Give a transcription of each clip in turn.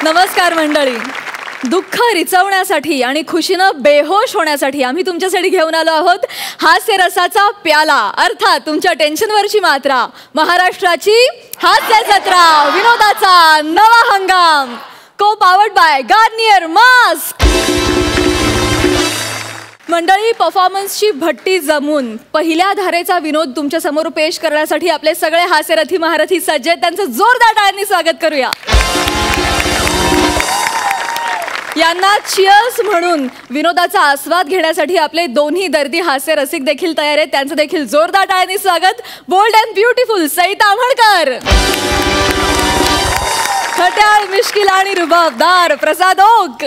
नमस्कार मंडळी. दुःख रिचवण्यासाठी आणि खुशीनं बेहोश होण्यासाठी आम्ही तुमच्यासाठी घेऊन आलो आहोत हास्य रसाचा प्याला, अर्थात तुमच्या टेन्शनवरची मात्रा. महाराष्ट्राची हास्य जत्रा, विनोदाचा नवा हंगाम. को पावर्ड बाय गार्नियर मास्क. मंडळी, परफॉर्मन्सची भट्टी जमून पहिल्या धारेचा विनोद तुमच्या समोर पेश करण्यासाठी आपले सगळे हास्यरथी महारथी सज्ज आहेत. त्यांचं जोरदार टाळ्यांनी स्वागत करूया. यांना चिअर्स म्हणून विनोदाचा आस्वाद घेण्यासाठी आपले दोन्ही दर्दी हास्य रसिक देखील तयार आहेत. त्यांचं देखील जोरदार टाळ्यांनी स्वागत. Bold and beautiful Sai Tamhankar, खट्याळ, मिश्किल आणि रुबाबदार प्रसाद ओक.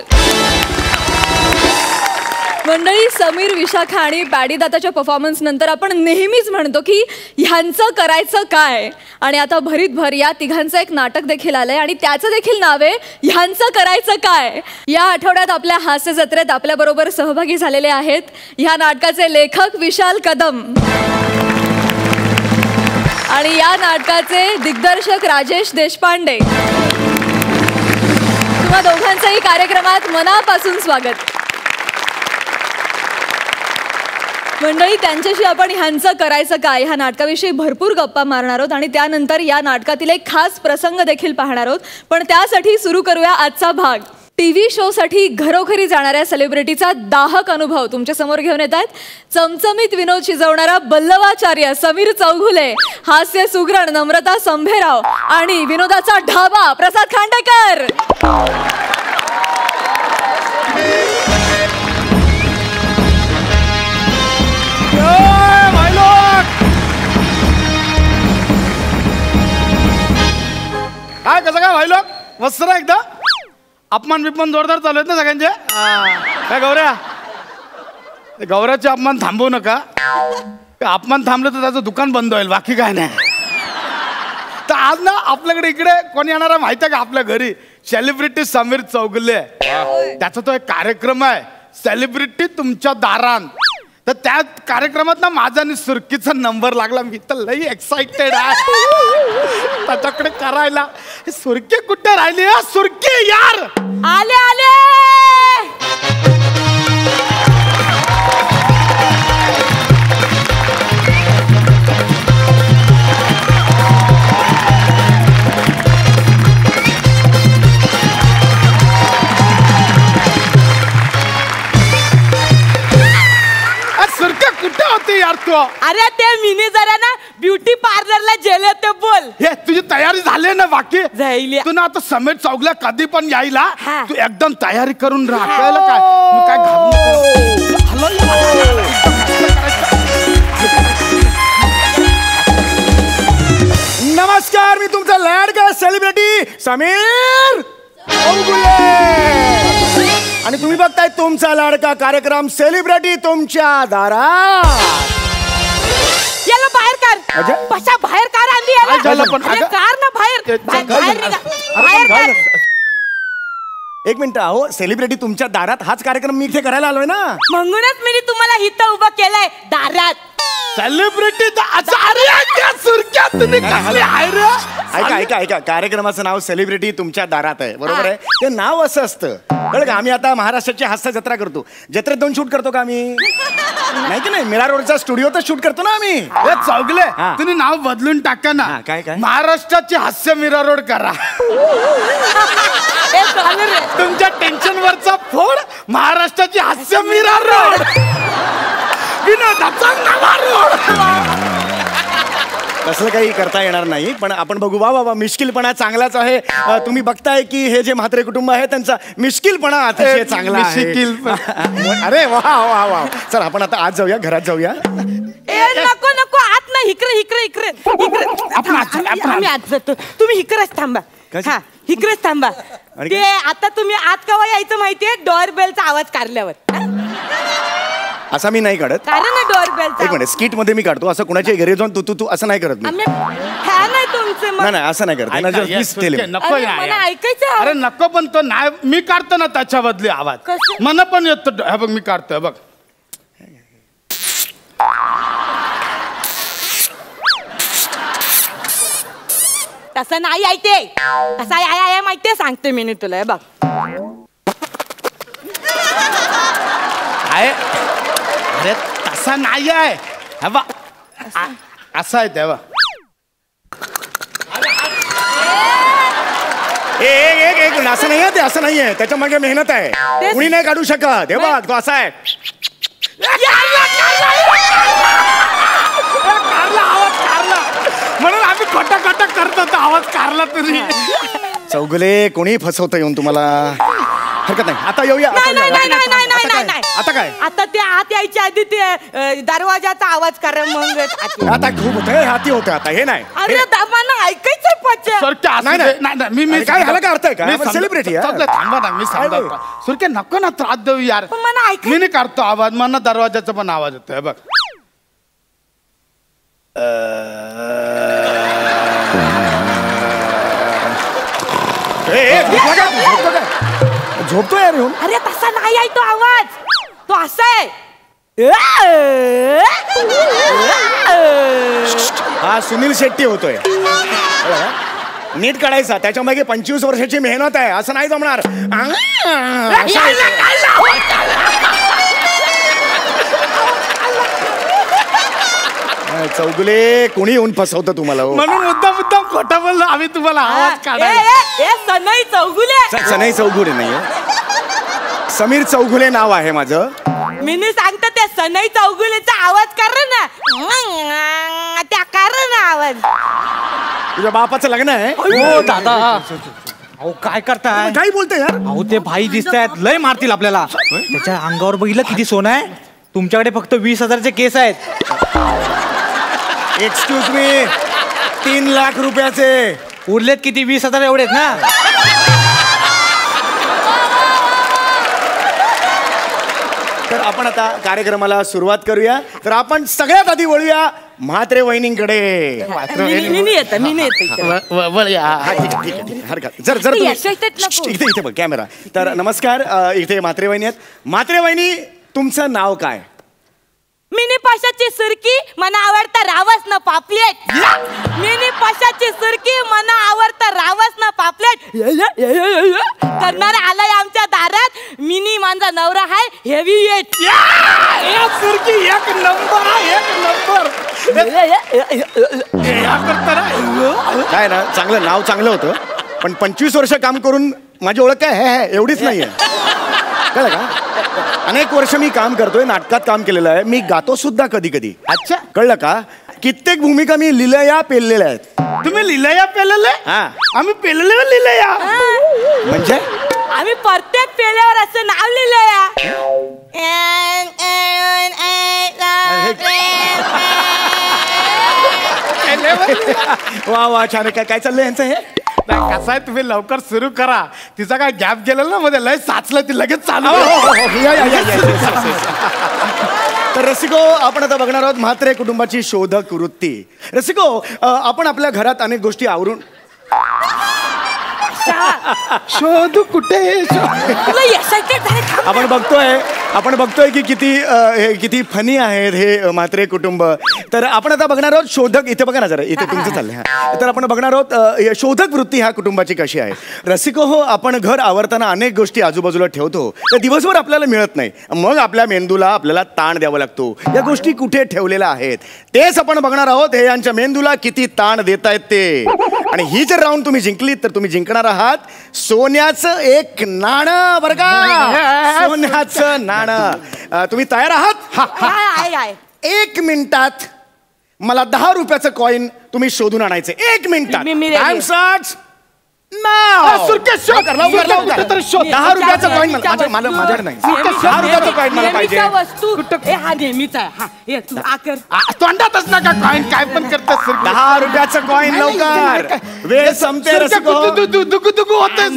मंडळी, समीर, विशाखा आणि पॅडी दाताच्या परफॉर्मन्स नंतर आपण नेहमीच म्हणतो की ह्यांचं करायचं काय, आणि आता भरीत भर या तिघांचं एक नाटक देखील आलंय आणि त्याचं देखील नाव आहे ह्यांचं करायचं काय. या आठवड्यात आपल्या हास्य जत्रेत आपल्या बरोबर सहभागी झालेले आहेत ह्या नाटकाचे लेखक विशाल कदम आणि या नाटकाचे दिग्दर्शक राजेश देशपांडे. तुम्हा दोघांचंही कार्यक्रमात मनापासून स्वागत. मंडळी, त्यांच्याशी आपण ह्यांचं करायचं काय ह्या नाटकाविषयी भरपूर गप्पा मारणार आहोत आणि त्यानंतर या नाटकातील एक खास प्रसंग देखील पाहणार आहोत. पण त्यासाठी सुरू करूया आजचा भाग. टीव्ही शोसाठी घरोघरी जाणाऱ्या सेलिब्रिटीचा दाहक अनुभव तुमच्या समोर घेऊन येत आहेत चमचमीत विनोद शिजवणारा बल्लवाचार्य समीर चौघुले, हास्य सुगरण नम्रता संभेराव आणि विनोदाचा ढाबा प्रसाद खांडेकर. काय कसं काय व्हायलो मस्त ना एकदा. अपमान बिपमान जोरदार चालू आहेत ना सगळ्यांचे. काय गौऱ्याचे अपमान थांबवू नका. अपमान थांबलं तर त्याचं दुकान बंद होईल, बाकी काय नाही. तर आज ना आपल्याकडे इकडे कोणी येणार आहे माहिती आहे का? आपल्या घरी सेलिब्रिटी समीर चौगुले, त्याचा तो एक कार्यक्रम आहे सेलिब्रिटी तुमच्या दारात. तर त्या कार्यक्रमात ना माझा आणि सुरकीचा नंबर लागला. मी तर लई एक्साइटेड आहे त्याच्याकडे करायला. सुरकी कुठे राहिली? सुरकी यार आले आले. कुठे होती यार तू? अरे ते मिनी जरा ना ब्युटी पार्लरला गेले होते. बोल, हे तुझी तयारी झाली ना? बाकी झाली. तू ना आता समीर चौगला कधी पण यायला तू एकदम तयारी करून राह. काय नमस्कार, मी तुमचा लाडका सेलिब्रिटी समीर आणि तुम्ही बघताय तुमचा लाडका कार्यक्रम सेलिब्रिटी तुमच्या दारात. याला बाहेर काढ. बसा बाहेर काढ. आणली कार ना बाहेर बाहेर. एक मिनिट, अहो सेलिब्रिटी तुमच्या दारात हाच कार्यक्रम मी इथे करायला आलोय ना. म्हणूनच मी तुम्हाला इथं उभं केलंय दारात. सेलिब्रिटी ऐका ऐका ऐका, कार्यक्रमाचं नाव सेलिब्रिटी तुमच्या दारात आहे, बरोबर आहे. ते नाव असं असतं कळलं का? आम्ही आता महाराष्ट्राची हास्य जत्रा करतो. जत्रेत दोन शूट करतो का आम्ही? नाही की नाही, मीरा रोडचा स्टुडिओ तर शूट करतो ना आम्ही. चौगले तुम्ही नाव बदलून टाका ना. काय काय? महाराष्ट्राची हास्य मीरा रोड करा. तुमच्या टेन्शन वरचा फोड महाराष्ट्राची हास्य मीरा रोड. विनोदाचा नवा रोड. तसलं काही करता येणार नाही, पण आपण बघू. वा वा वा, मिश्किलपणा चांगलाच आहे. तुम्ही बघताय की हे जे म्हात्रे कुटुंब आहे त्यांचा मिश्किलपणा अतिशय चांगला आहे. अरे वा वा वा. चल आपण आता आज जाऊया, घरात जाऊया. नको नको, आत ना. इकडे इकडे इकडे इकडे. आम्ही आत जातो, तुम्ही इकडेच थांबा. हा, इकडेच थांबा. ते आता तुम्ही आत केव्हा यायचं माहितीये? डोअरबेलचा आवाज काढल्यावर. असा मी नाही काढत. डोअरबेल एक मिनिट, स्किट मध्ये मी काढतो. असं कुणाच्या घरी जाऊन तू तू तू असं नाही करत मी. नाही नाही, असं नाही करत. नको ऐकायचं. अरे नको, पण तो नाही, मी काढतो ना त्याच्या बदली आवाज. मला पण येतो. बघ मी काढतोय बघ. तसं नाही आहे ते. कसा आहे माहितीये सांगते मी तुला. हे बघ आहे. अरे तसा नाही आहे. हा बा असा आहे तेव्हा. एक असं नाही आहे ते. असं नाही आहे. त्याच्या मागे मेहनत आहे. कुणी नाही काढू शकत. हे बघ तो असा आहे. म्हणून आम्ही खोटा करत होतो. आवाज कारला तुम्ही. चौगुले कोणी फसवतं येऊन तुम्हाला. हरकत नाही. आता येऊया. नाही. आता काय? आता ते आत यायच्या आधी ते दरवाजाचा आवाज करा मग आता खूप होतंय. हाती होतं आता. हे नाही. अरे दामानं ऐकायचं मी काय झालं का? अर्थ आहे का? सेलिब्रिटी थांबा ना. मी सांगतो सुरके नको ना त्रास देऊ यार. मी नाही काढतो आवाज. मला दरवाजाचा पण आवाज येतोय बघ. झोपतो यार येऊन. अरे तसा नाही आहे तो आवाज. तो असा आहे. हा सुनील शेट्टी होतोय. नीट काढायचा. त्याच्या मागे 25 वर्षाची मेहनत आहे. असं नाही जमणार. चौगुले कोणी येऊन फसवतं तुम्हाला. म्हणून मुद्दाम खोटा बोललो आम्ही तुम्हाला. आवाज काढायला. सनई चौगुले. सनई चौगुले नाहीये. समीर चौगुले नाव आहे माझं. मी सांगतो ते सनई चौगुलेचा आवाज कर ना. त्या कर ना आवाज. तुझ्या बापाचं लग्न आहे. हो दादा. अहो काय करताय? काय बोलतोय यार. अहो ते भाई दिसतायत. लय मारतील आपल्याला. त्याच्या अंगावर बघितलं किती सोनं आहे. तुमच्याकडे फक्त 20,000चे केस आहेत. Excuse me. 3 लाख रुपयाचे. उरलेत किती? 20,000 एवढेच ना. तर आपण आता कार्यक्रमाला सुरुवात करूया. तर आपण सगळ्यात आधी वळूया म्हात्रे वहिनींकडे. जर इथे बघ कॅमेरा. तर नमस्कार. इथे म्हात्रे वहिनी आहेत. म्हात्रे वहिनी तुमचं नाव काय? मिनी पाशाची सुरकी मना आवडता रावस ना पापलेट. मिनी पाशाची सुरकी मना आवडता रावस ना पापलेट करणार आलाय आमच्या दारात. मिनी माझा नवरा हाय हेवी येट. सुरकी एक नंबर. काय ना चांगलं नाव चांगलं होतं. पण 25 वर्ष काम करून माझी ओळख काय हे एवढीच नाहीये. कळलं का? अनेक वर्ष मी काम करतोय. नाटकात काम केलेलं आहे. मी गातो सुद्धा कधी कधी. अच्छा कळलं का? कित्येक भूमिका मी लिलया पेललेल्या आहेत. तुम्ही लिलया पेलले? आम्ही पेलले लिलया. म्हणजे आम्ही प्रत्येक पेल्यावर असं नाव लिहिलंय. वा वा छान. काय चाललंय यांचं हे? कसं आहे तुम्ही लवकर सुरू करा. तिचा काय गॅप गेलेला ना मध्ये लय साचलं. ती लगेच चालू. तर रसिको आपण आता बघणार आहोत म्हात्रे कुटुंबाची शोधक वृत्ती. रसिको आपण आपल्या घरात अनेक गोष्टी आवरून शोध कुठे. आपण बघतोय की किती फनी आहेत हे म्हात्रे कुटुंब. तर आपण आता बघणार आहोत शोधक. इथे बघा ना जरा. इथे तुमचं चाललंय. तर आपण बघणार आहोत शोधक वृत्ती ह्या कुटुंबाची कशी आहे. रसिको हो आपण घर आवरताना अनेक गोष्टी आजूबाजूला ठेवतो. तर दिवसभर आपल्याला मिळत नाही. मग आपल्या मेंदूला आपल्याला ताण द्यावा लागतो. या गोष्टी कुठे ठेवलेल्या आहेत तेच आपण बघणार आहोत. हे यांच्या मेंदूला किती ताण देत आहेत ते. आणि ही जर राऊंड तुम्ही जिंकलीत तर तुम्ही जिंकणार आहात सोन्याचं एक नाणं. बरं का? सोन्याचं नाणं. तुम्ही तयार आहात? 1 मिनिटात मला 10 रुपयाचं कॉइन तुम्ही शोधून आणायचं. 1 मिनिटात. 10 रुपयाचं कॉइन माझ्याकडे नाही. 10 रुपयाचं कॉइन मला पाहिजे. हा नेहमीच आहे. तोंडातच नका कॉइन. काय पण करतात. 10 रुपयाचं कॉइन लवकर. वेळ संपते. दुगु होतंय.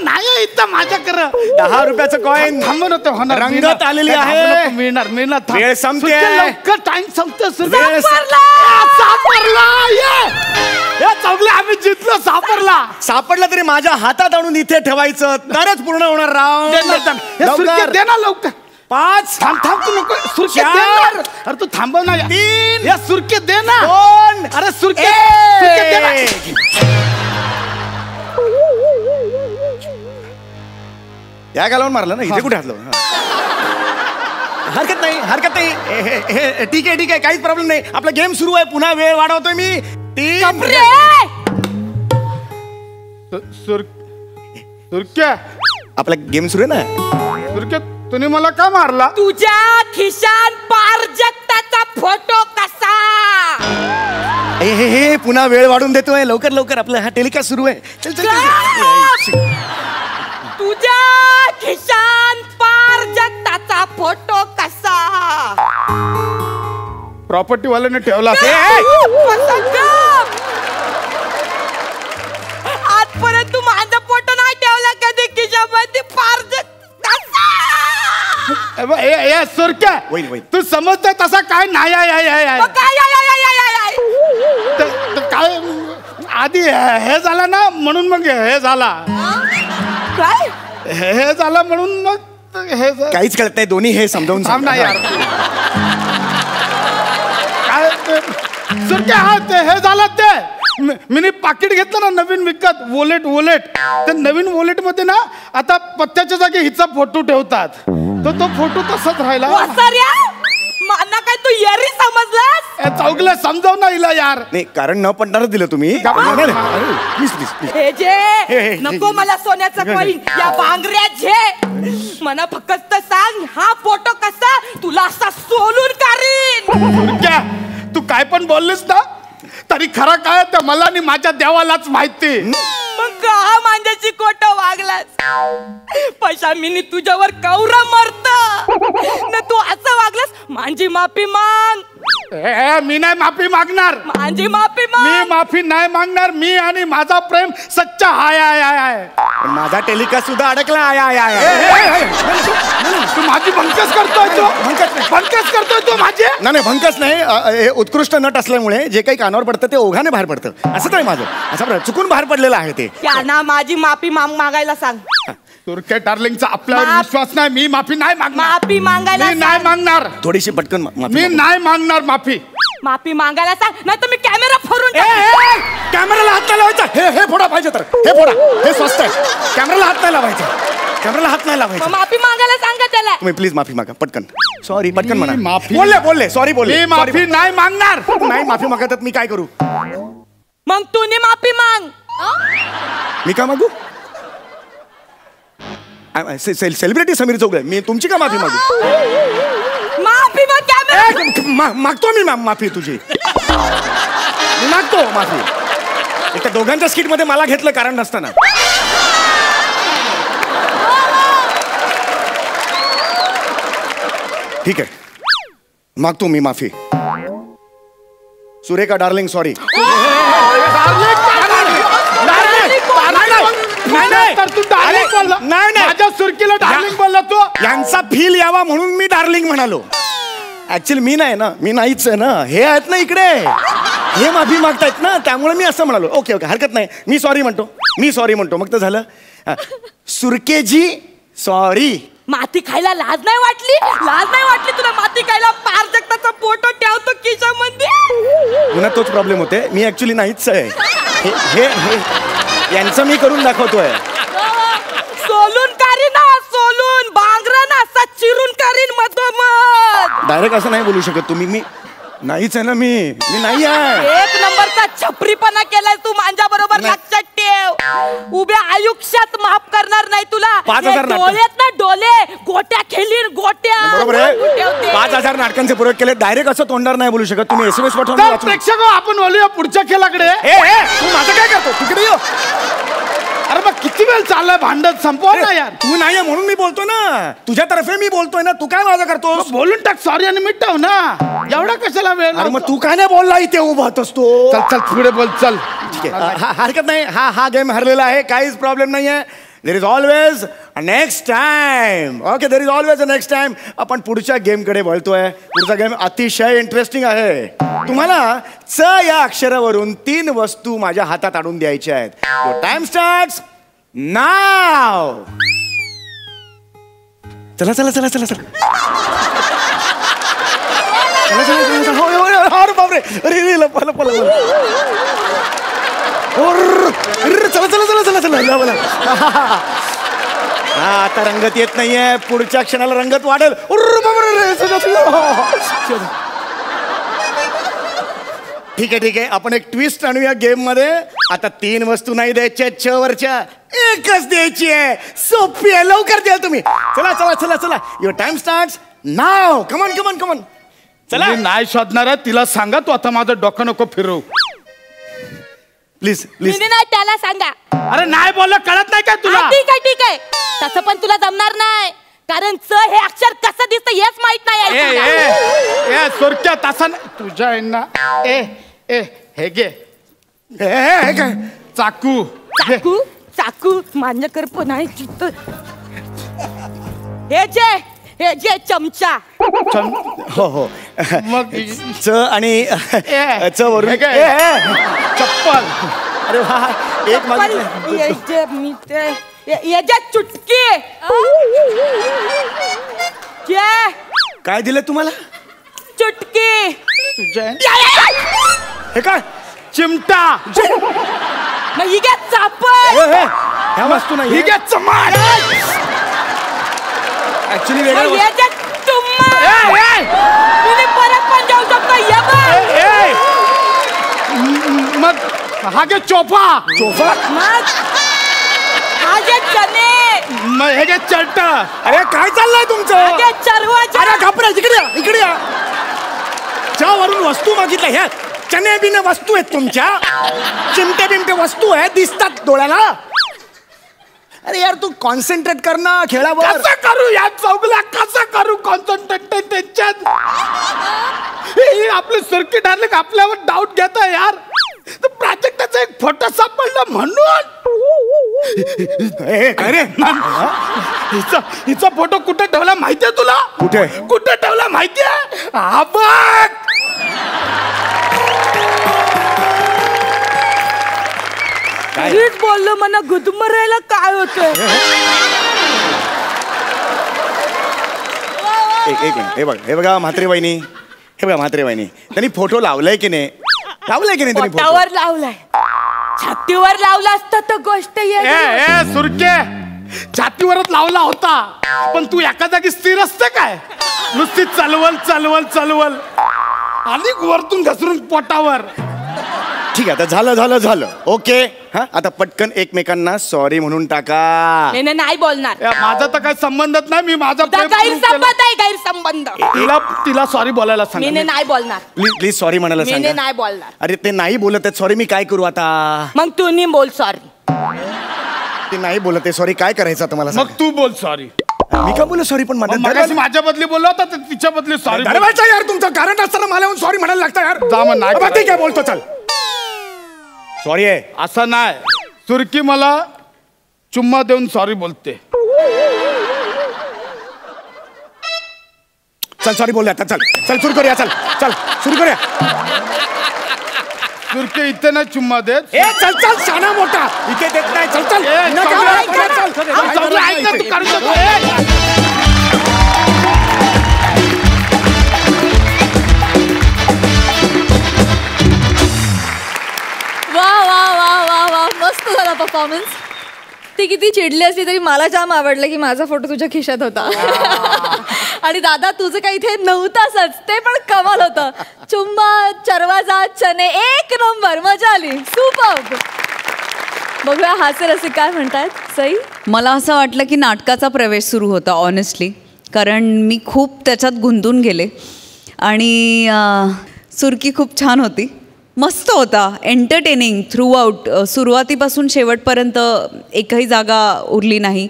नाही इथं माझ्याकडं 10 रुपयाचं कॉइन थांबून होतं. होणार रंगत आलेली आहे. मिळणार. वेळ संपते. लवकर टाइम संपतो. आम्ही जिंकलो. सापडला तरी माझ्या हातात आणून इथे ठेवायचं तरच पूर्ण होणार. राव दे ना लवकर. 5 थांब तू नको सुरके दे 4 ना. अरे तू थांब ना 3 या सुरके दे ना 2 अरे सुरके दे ना. या घालवून मारलं ना इथे कुठे हातलं हरकत नाही ठीक आहे काहीच प्रॉब्लेम नाही आपला गेम सुरू आहे पुन्हा वेळ वाढवतोय मी 3 सुरके आपला गेम सुरू आहे ना सुरके तुम्ही मला का मारला तुझ्या खिशान पारजक्ताचा फोटो कसा हे पुन्हा वेळ वाढून देतोय लवकर आपलं हा टेलिकास्ट सुरू आहे चल तुझ्या खिशान पारजक्ताचा फोटो कसा प्रॉपर्टी वाल्याने ठेवला आजपर्यंत तू माझा फोटो नाही ठेवला कधी खिशामध्ये पारजक्ता सुरक्या वैन. तू समजतोय तसा काय नाही काय आधी हे झालं ना म्हणून मग हे झाला काय हे झालं म्हणून मग हे काहीच कळत नाही दोन्ही हे समजावून थांब ना यार काय सुरक्या हा ते हे झालं ते मी पाकिट घेतलं ना नवीन विकत वॉलेट ते नवीन वॉलेट मध्ये ना आता पत्त्याच्या जागी हिचा फोटो ठेवतात तो फोटो तसाच राहिला माना काय तू येरी समजलास चौकले समजाव ना हिला यार नाही कारण न पडणारच दिलं तुम्ही प्लीज हे जे नको मला सोन्याचं कॉईन या बांगड्या झे मला फक्त सांग हा फोटो कसा तुला असा सोलून काढीन क्या तू काय पण बोललीस ना तरी खरं काय तर मला आणि माझ्या देवालाच माहिती मग का माझ्याशी खोट वागलास पैसा मी तुझ्यावर कौरा मरत न तू असं वागलास माझी माफी माग मी नाही माफी मागणार माझी माफी मी माग माफी नाही मागणार मी आणि माझा प्रेम सच्चा आहे माझा टेलिकास्ट सुद्धा अडकला तू माझी भंकस करतोय तू माझी नाही भंकस नाही हे उत्कृष्ट नट असल्यामुळे जे काही कानावर पडतं ते ओघाने बाहेर पडतं असं नाही माझं असं चुकून बाहेर पडलेलं आहे ते त्यांना माझी माफी मागायला सांग तुरके डार्लिंगचा आपल्यावर विश्वास नाही मी माफी नाही मागणार माफी मागायला मी नाही मागणार थोडीशी पटकन मी नाही मागणार माफी मागायला सांग नाही तर मी कॅमेरा फोडून कॅमेराला हात नाही लावायचा हे फोडा पाहिजे तर हे फोडा हे स्वस्त आहे कॅमेराला हात नाही लावायचा माफी मागायला सांगा त्याला तुम्ही प्लीज माफी मागा पटकन सॉरी पटकन मी म्हणा माफी- बोलले सॉरी बोलले मी माफी नाही मागणार नाही माफी मागतात मी काय करू मग तू माफी माग मी का मागू सेलिब्रिटी समीर चौगले मी तुमची का माफी मागू माफी मग कॅमेरा मागतो मी माफी तुझी मी मागतो माफी त्या दोघांच्या स्किट मध्ये मला घेतलं कारण नसताना ठीक आहे मागतो मी माफी सुरेखा डार्लिंग सॉरी माझ्या सुरकीला डार्लिंग बोलला तू यांचा फील यावा म्हणून मी डार्लिंग म्हणालो ऍक्च्युअली मी नाही ना मी नाहीच आहे ना हे आहेत ना इकडे हे माफी मागतायत ना त्यामुळे मी असं म्हणालो ओके हरकत नाही मी सॉरी म्हणतो मग तर झालं सुरकेजी सॉरी माती खायला लाज नाही वाटली तुला माती खायला पारजक्ताचा फोटो ठेवतो खिशामध्ये पुन्हा तोच प्रॉब्लेम होते मी ऍक्च्युली नाहीच आहे हे यांचं मी करून दाखवतोय सोलून सोलून बांगरा ना असा चिरून काढीन मधोमध डायरेक्ट असं नाही बोलू शकत तुम्ही मी नाहीच आहे ना मी नाही आहे एक नंबरचा छपरीपणा केलाय तू माझ्या बरोबर लक्षात ठेव उभ्या आयुष्यात माफ करणार नाही तुला 5,000 डोळ्यात ना डोले गोट्या खेळीन गोट्या बरोबर आहे 5,000 नाटकांचे प्रयोग केले डायरेक्ट असं तोंडावर नाही बोलू शकत तुम्ही SMS पाठवून प्रेक्षक आपण बोलूया पुढच्या खेळाकडे तू माझं काय करतो तिकडे ये अरे मग किती वेळ चाललाय भांडत संपवा ना यार तू नाही म्हणून मी बोलतो ना तुझ्यातर्फे मी बोलतोय ना तू काय माझं करतोस बोलून टाक सॉरी आणि मिटव ना एवढा कशाला वेळ अरे मग तू काय नाही बोलला इथे उभा होतोस तू चल पुढे बोल चल ठीक आहे हरकत नाही हा गेम हरलेला आहे काहीच प्रॉब्लेम नाही आहे there is always a next time okay there is always a next time आपण पुढच्या गेमकडे वळतोय पुढचा गेम अतिशय इंटरेस्टिंग आहे तुम्हाला च या अक्षरावरून 3 वस्तू माझ्या हातात आणून द्यायच्या आहेत टाइम स्टार्ट्स नाव चला चला चला चला चला अरे बापरे अरे लपा लपा लपा चला चला चला चला चला बोला हा आता रंगत येत नाहीये पुढच्या क्षणाला रंगत वाढेल ठीक आहे आपण एक ट्विस्ट आणूया गेम मध्ये आता 3 वस्तू नाही द्यायच्या 6 वरच्या एकच द्यायची आहे सोपी आहे लवकर द्याल तुम्ही चला चला चला चला your time starts now come on come on come on चला नाही शोधणार आहे तिला सांगा तू आता माझं डोकं नको फिरवू प्लीज प्लीज नाही त्याला सांगा अरे नाही बोललं कळत नाही का तुला ठीक आहे तसं पण तुला जमणार नाही कारण च हे अक्षर कसं दिसतं हेच माहित नाही ए सुरक्या तसा तुझ्या ना ए हे घे काय चाकू चाकू चाकू माझ्याकडे पण आहे चित्त हे जे चमचा हो हो मग च आणि च वरून चप्पल अरे वा एक मागितलं मी ते याच्या चुटकी काय दिलं तुम्हाला चुटकी तुझ्या हे काय चिमटा मग ही घ्या चापड ह्या वस्तू नाही ही घे चमाट ऍक्च्युली वेगळं याच्या तुम्ही परत पण जाऊ शकता ये मग हा घे चोफा मग हा जे चने मग हे घे चर्ट अरे काय चाललंय तुमचं घे चरवाच्या अरे घाबरा इकडे या ज्यावरून वस्तू मागितल्या ह्या चने बिने वस्तू आहेत तुमच्या चिमटे बिमटे वस्तू आहेत दिसतात डोळ्याला अरे यार तू कॉन्सन्ट्रेट कर ना खेळावर कसं करू या चौगला कसं करू कॉन्सन्ट्रेट त्यांच्यात आपले सुरकी डार्लिंग आपल्यावर डाऊट घेता यार प्राजक्ताचा एक फोटो सापडला म्हणून अरे हिचा फोटो कुठे ठेवला माहितीये तुला कुठे ठेवला माहितीये हा बघ नीट बोललो मला गुदमरायला काय होतंय एक मिनिट हे बघा म्हात्रे वहिनी त्यांनी फोटो लावलाय की नाही त्यांनी पोटावर लावलाय छातीवर लावला असता तर गोष्ट सुरके छातीवरच लावला होता पण तू एका जागी स्थिर असते काय नुसती चलवल आणि वरतून घसरून पोटावर ठीक आहे आता झालं ओके हा आता पटकन एकमेकांना सॉरी म्हणून टाका नाही बोलणार माझा तर काही संबंधच नाही मी माझा गैरसंबंध तिला सॉरी बोलायला सांग मी नाही बोलणार प्लीज सॉरी म्हणायला सांग नाही बोलणार अरे ते नाही बोलत आहेत सॉरी मी काय करू आता मग तू नाही बोल सॉरी ते नाही बोलत आहे सॉरी काय करायचं तुम्हाला मग तू बोल सॉरी मी का बोलू सॉरी पण माझ्या बदली बोललो होता तिच्या बदली सॉरी दरवाजा यार तुमचं कारण असताना मला येऊन सॉरी म्हणायला लागतं यार जा मग नाही ठीक आहे बोलतो चल सॉरी आहे असं नाही सुरकी मला चुम्मा देऊन सॉरी बोलते चल सॉरी बोल आता चल सुरू करूया चल सुरू करूया सुरके इथे ना चुम्मा देत चल शाना मोठा इथे देत नाही चल वा मस्त झाला परफॉर्मन्स ती किती चिडली असली तरी मला जाम आवडलं की माझा फोटो तुझ्या खिशात होता आणि दादा तुझं काही इथे नव्हताच ते पण कमाल होतं चुम्मा चरवाजा चने एक नंबर मजा आली सुपर बघूया हास्य रसिक काय म्हणतायत सई मला असं वाटलं की नाटकाचा प्रवेश सुरू होता ऑनेस्टली कारण मी खूप त्याच्यात गुंतून गेले आणि सुरकी खूप छान होती मस्त होता एंटरटेनिंग थ्रू आउट सुरुवातीपासून शेवटपर्यंत एकही जागा उरली नाही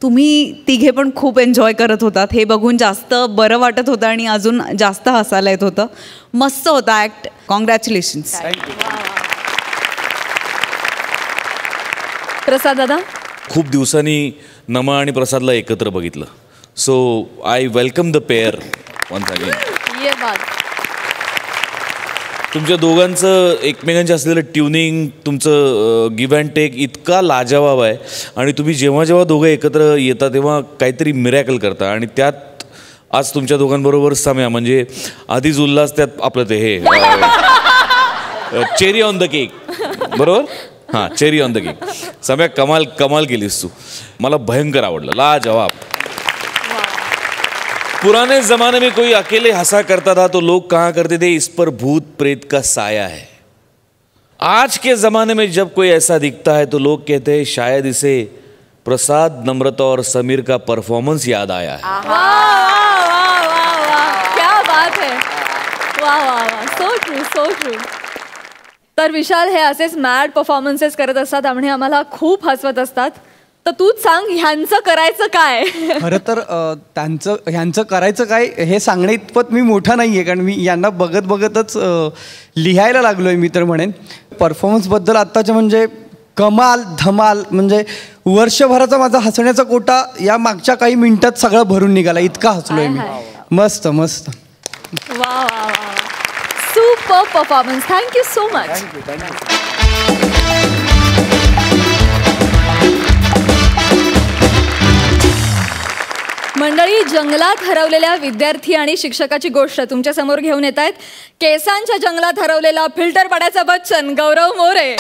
तुम्ही तिघे पण खूप एन्जॉय करत होतात हे बघून जास्त बरं वाटत होतं आणि अजून जास्त हसायला येत होतं मस्त होता ॲक्ट कॉंग्रॅच्युलेशन्स प्रसाद दादा खूप दिवसांनी नमा आणि प्रसादला एकत्र बघितलं so I welcome the pair once again ये बात तुमच्या दोघांचं एकमेकांच्या असलेलं ट्युनिंग, तुमचं गिव्ह अँड टेक इतका लाजवाब आहे. आणि तुम्ही जेव्हा जेव्हा दोघं एकत्र येता तेव्हा काहीतरी मिरॅकल करता. आणि त्यात आज तुमच्या दोघांबरोबर सम्या, म्हणजे आधीच उल्हास, त्यात आपलं ते हे चेरी ऑन द केक, बरोबर? हाँ, चेरी ऑन द केक. सम्या, कमाल कमाल केलीस तू. मला भयंकर आवडलं, लाजवाब. पुराने जमाने में कोई अकेले हंसा करता था तो लोग कहा करते थे इस पर भूत प्रेत का साया है. आज के जमाने में जब कोई ऐसा दिखता है तो लोग कहते हैं शायद इसे प्रसाद, नम्रता और समीर का परफॉर्मेंस याद आया है. वाह वाह वाह वाह, क्या बात है. वाह वाह वाह, सो ट्रू सो ट्रू. तर विशाल हे असेच मॅड परफॉर्मन्सेस करत असतात आणि आम्हाला खूप हसवत असतात. तर तूच सांग, ह्यांचं करायचं काय? खरं तर ह्यांचं करायचं काय हे सांगण्या इतपत मी मोठा नाही आहे, कारण मी यांना बघत बघतच लिहायला लागलो आहे. मी तर म्हणेन परफॉर्मन्सबद्दल आत्ताच्या म्हणजे कमाल धमाल, म्हणजे वर्षभराचा माझा हसण्याचा कोटा या मागच्या काही मिनिटात सगळं भरून निघाला, इतका हसलो आहे मी. मस्त मस्त. वा वा वा, super performance. Thank you so much. मंडळी, जंगलात हरवलेल्या विद्यार्थी आणि शिक्षकाची गोष्ट तुमच्या समोर घेऊन येत आहेत. केसांच्या जंगलात हरवलेला फिल्टर पाड्याचा बच्चन गौरव मोरे,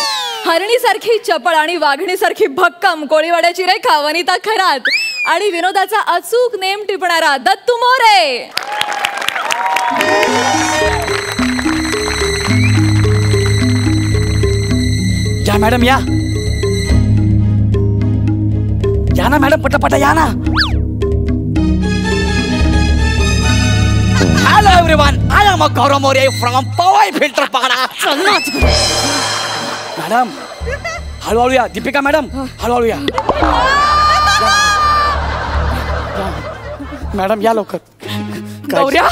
हरणीसारखी चपळ आणि वाघणीसारखी भक्कम कोळीवाड्याची रेखा वनिता खरात आणि विनोदाचा अचूक नेम टिपणारा दत्तू मोरे. या मॅडम, या ना मॅडम, पटापटा या ना. Hello everyone, I am Gaurav Moria from Powai Filter Pada. Madam हळूहळू या. दीपिका मॅडम हळूहळू या. मॅडम या लवकर. गौऱ्या,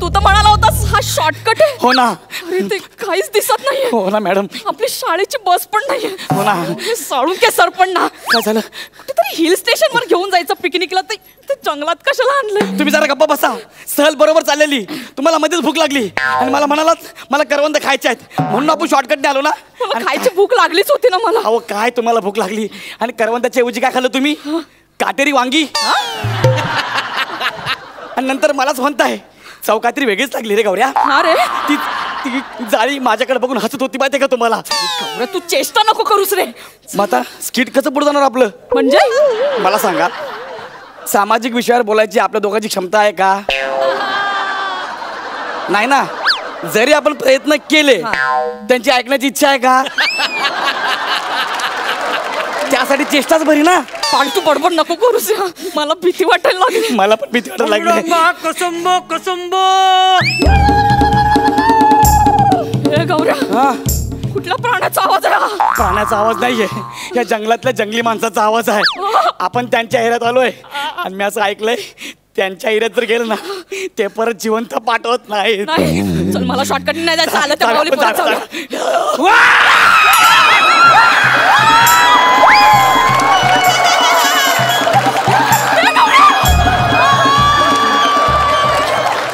तू तर म्हणाला होतास हा शॉर्टकट आहे. हो ना. अरे ते काहीच दिसत नाहीये. हो ना मॅडम. आपली शाळेची बस पण नाहीये. हो ना. साळून के सरपण ना. काय झालं? कुठेतरी हिल स्टेशन वर घेऊन जायचं पिकनिकला, ते जंगलात कशाला आणलंय? तुम्ही जरा गप्पा बसा. सहल बरोबर चाललेली, तुम्हाला मध्येच भूक लागली आणि मला म्हणालात मला करवंद खायचे आहेत, म्हणून आपण शॉर्टकटने आलो ना. मला खायची भूक लागलीच होती ना मला. अहो काय तुम्हाला भूक लागली आणि करवंदाच्या ऐवजी काय खाल्लं तुम्ही? काटेरी वांगी. आणि नंतर मलाच म्हणताय चव काहीतरी वेगळीच लागली रे गौऱ्या. अरे ती जाळी माझ्याकडे बघून हसत होती माहिती का तुम्हाला? गौऱ्या, तू चेष्टा नको करूस रे. मग आता स्किट कसं पुढे जाणार आपलं? म्हणजे मला सांगा, सामाजिक विषयावर बोलायची आपल्या दोघांची क्षमता आहे का? नाही ना. जरी आपण प्रयत्न केले, त्यांची ऐकण्याची इच्छा आहे का? त्यासाठी चेष्टाच बरी ना. तू बडबड नको करूस, मला भीती वाटायला लागली. मला पण भीती वाटायला लागली. कसंबो कसंबो. हे गौऱ्या, कुठल्या प्राण्याचा आवाज आहे हा? प्राण्याचा आवाज नाहीये, या जंगलातल्या जंगली माणसाचा आवाज आहे. आपण त्यांच्या एरियात आलोय आणि मी असं ऐकलंय त्यांच्या एरियात जर गेलं ना ते परत जिवंत पाठवत नाही. चल, मला शॉर्टकट नाही जायचं. आलं त्या माऊली परत चालू.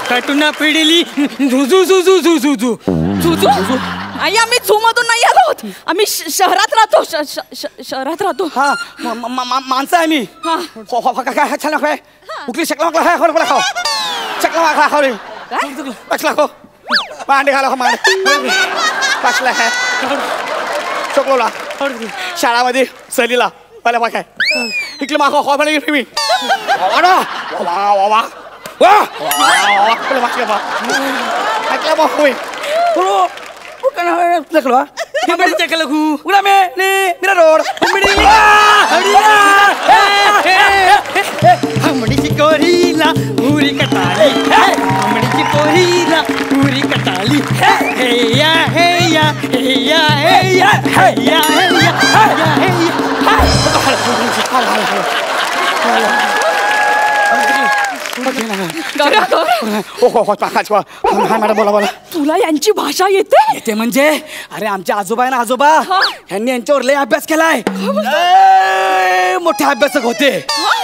कटुना पिढीली झुझू झुझू झुझू झुझू झुझू. नाही, आम्ही झू मधून नाही आलो आहोत. आम्ही शहरात राहतो. शहरात राहतो. हा, माणसं आहे मी. काय उकली शकला खाओ शकला खाओ रे. पचला खो मांडे घाला हो मांडे पचला है चोकलोला शाळामध्ये सहलीला पहिल्या पाय इकडे मागो हो म्हणे मी वा वा वा पोरीला पुरी कटाली हमड़ी पोरीला पुरी कटाली हे या हे या हे या हे या हे या हे मॅडम बोला बोला. तुला यांची भाषा येते? येते म्हणजे अरे आमचे आजोबा आहे ना आजोबा यांनी यांच्यावर लय अभ्यास केलाय. मोठे अभ्यासक होते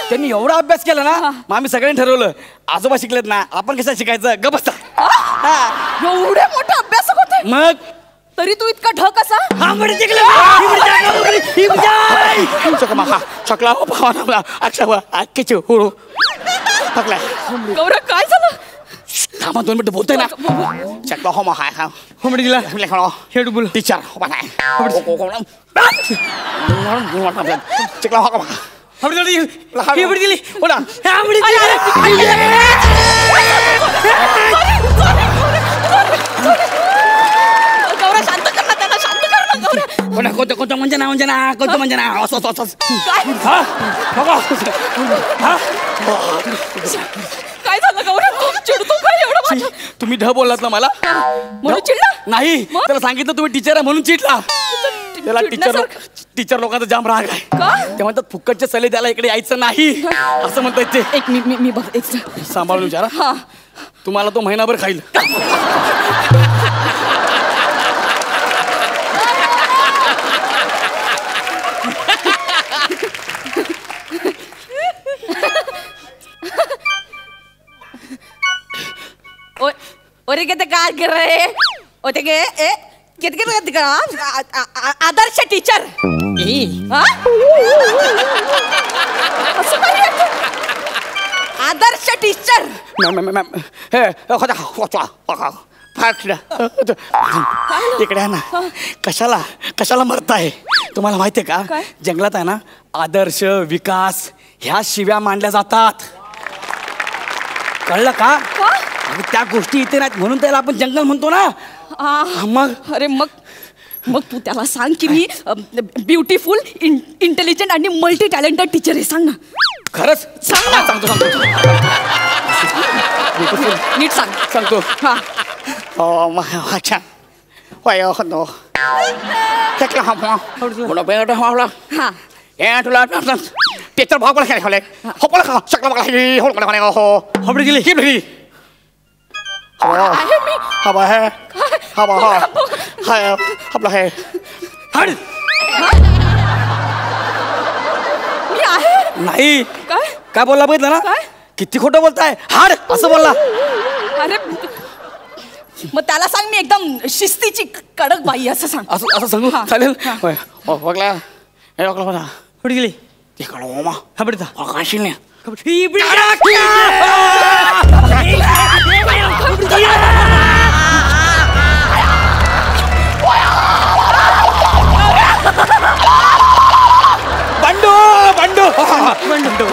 त्यांनी एवढा अभ्यास केला ना मग आम्ही सगळ्यांनी ठरवलं आजोबा शिकलेत ना आपण कसं शिकायचं ग बसा. एवढे मोठे अभ्यासक होते. मग तरी तू इतका ढ कसा? शकला गौरव काय झालं? थांबा 2 मिनिटं बोलतोय ना. शकला हो हाय हा होमडी दिला हेड बोल टीचर हो बाय शकला हो होमडी दिली बोला गौरव शांत कर ना त्याला, शांत कर ना गौरव. कोणा कोणतं कोणतं म्हणजे ना कोणतं म्हणजे ना असं काय झालं गौरव? चिडतो काय एवढं माझ्या? तुम्ही ढ बोललात ना मला म्हणून चिडला? नाही त्याला सांगितलं तुम्ही टीचर आहे म्हणून चिडला. त्याला टीचर लोकांचा जाम राग आहे. ते म्हणतात फुकटचे सल्ले त्याला इकडे यायचं नाही असं म्हणतात ते. एक मी बघ एक सांभाळून विचारा. हा तुम्हाला तो महिनाभर खाईल. ओरे किती काय कर रे ओते के ए किती आदर्श टीचर आदर्श टीचर इकडे ना कशाला मरताय तुम्हाला माहितीये का? जंगलात आहे ना आदर्श विकास ह्या शिव्या मांडल्या जातात. कळलं का? त्या गोष्टी इथे नाहीत म्हणून त्याला आपण जंगल म्हणतो ना. मग अरे मग तू त्याला सांग की मी ब्युटिफुल इंटेलिजंट आणि मल्टी टॅलेंटेड टीचर आहे. सांग ना. खरंच सांग ना. सांगतो नीट सांगतो. हा अच्छा होय हो हा तुला टीचर भाव पण खेळले हो शकला होमडी दिली की हवा है आपला है हड मी आहे नाही. काय बोलला बघितलं ना? किती खोटं बोलताय. हाड असं बोलला. अरे मग त्याला सांग मी एकदम शिस्तीची कडक बाई असं सांग. असं सांगू चालेल. बघला होमडी दिली तिकडं ओमा खबरदा काशील नाही. बंडू बंडू बंडू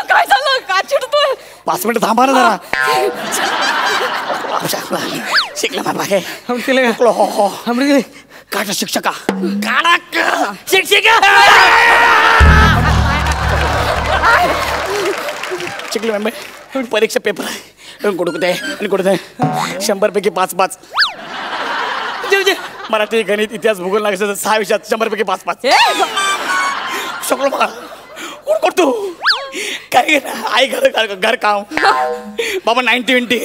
काय झालं? का चिडतोय? 5 मिनिटं थांबा ना जरा. शिकला बाबा हे होमडी दिली काढा शिक्षका शिक्षिका शिकले मॅम परीक्षा पेपर आहे. कुठे आणि कुठे 100 पैकी 5 मराठी गणित इतिहास भूगोल लागायचं 6 विषयात 100 पैकी 5 शकलो बघा. कोण करतो काय आई घर काम बाबा 90-20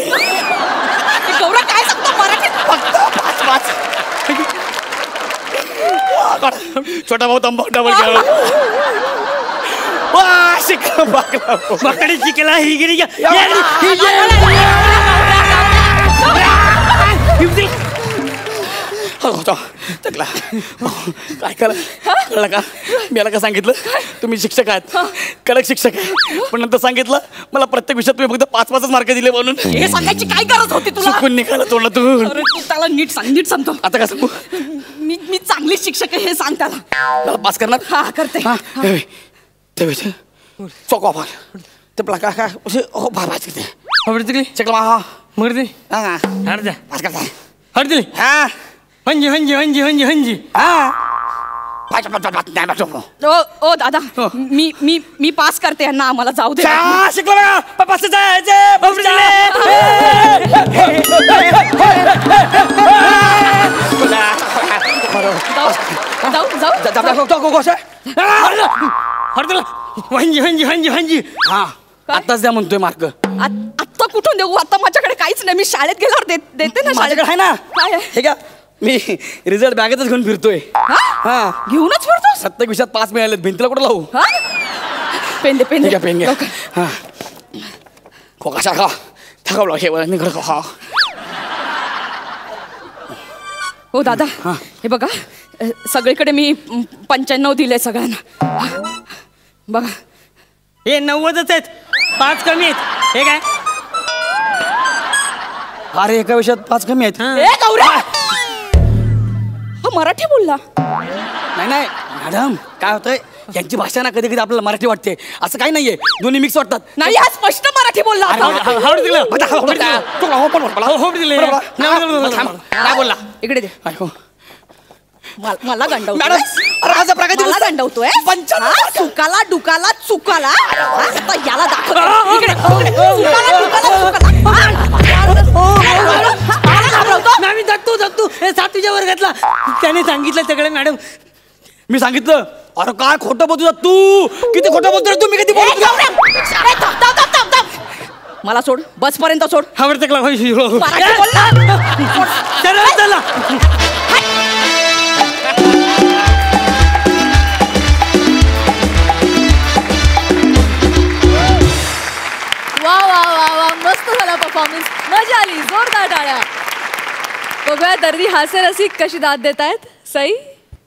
गौरव काय सांगतो मराठीत? फक्त 5 छोटा भाऊ तंबा डबल खेळ बकडी शिकला ही गिरी काय कळलं का? मी याला का सांगितलं तुम्ही शिक्षक आहात कडक शिक्षक आहे पण नंतर सांगितलं मला प्रत्येक विषयात तुम्ही फक्त 5 मार्क दिले म्हणून. हे सांगायची काय गरज होती तुला? चुकून निघाला तोंडातून. अरे तू त्याला नीट सांगतो. आता काय सांगू? मी चांगली शिक्षक आहे हे सांग त्याला. मला पास करणार? हा करते. चौका ते प्लाका काय हो बाबा होमडी दिली चकला मर्दी हड जा पास करता हड दिली हा हंजी ओ दादा मी पास करते यांना. आम्हाला जाऊ दे. शिकला पास हंजी हा आताच द्या म्हणतोय मार्क. आत्ता कुठून देऊ? आता माझ्याकडे काहीच नाही. मी शाळेत गेल्यावर देते ना. माझ्याकडे आहे ना. काय आहे? हे का मी रिझल्ट बॅगेतच घेऊन फिरतोय. हा घेऊनच फिरतो. प्रत्येक विषयात 5 मिळाले. भिंतीला कुठं लावू? पेन दे पेन घ्या. हा कशा का थकवलं हे हा. हो दादा हे बघा सगळीकडे मी 95 दिले सगळ्यांना बघा. हे 90च आहेत, 5 कमी आहेत. हे काय अरे एका विषयात 5 कमी आहेत. ए गौऱ्या हा मराठी बोलला. नाही मॅडम काय होतंय यांची भाषा ना कधी कधी आपल्याला मराठी वाटते, असं काही नाहीये, दोन्ही मिक्स वाटतात. नाही हा स्पष्ट मराठी बोलला. काय बोलला इकडे दे. मला गंडवतोय मॅडम. अरे माझा प्रगती मला गंडवतोय. चुकाला डुकाला चुकाला आता याला दाखव. इकडे चुकाला डुकाला मी जगतो 7वीच्या वर्गातला त्याने सांगितलं सगळं मॅडम. मी सांगितलं. अरे काय खोटं बोलतो तू, किती खोटं बोलतो तू, मी किती बोलतो. मला सोड, बस पर्यंत सोड. आवडतं मराठी बोल ना. चला वा वा वा वा मस्त झाला परफॉर्मन्स, मजा आली, जोरदार टाळ्या. बघूया दर्दी हास्य रसिक कशी दाद देत आहेत. सई